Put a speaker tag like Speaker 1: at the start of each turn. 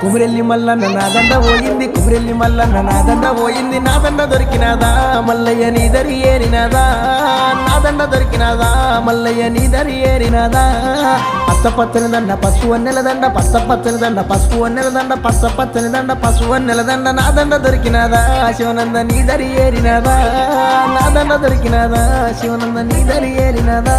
Speaker 1: కుమిరెల్లి మల్లన్న నా దండ పోయింది కుమిరెల్లి మల్లన్న నా దండ పోయింది నా దండ దొరికినాదా మల్లయ్య నీ దరి ఏరినాదా నా దండ దొరికినాదా మల్లయ్య నీ దరి ఏరినాదా పచ్చని దండ పసుపు వన్నెల దండ పచ్చని దండ పసుపు వన్నెల దండ పచ్చని దండ పసుపు వన్నెల దండ నా దండ దొరికినాదా శివనంద నీ దరి ఏరినాదా నా దండ దొరికినాదా శివనంద నీ దరి ఏరినాదా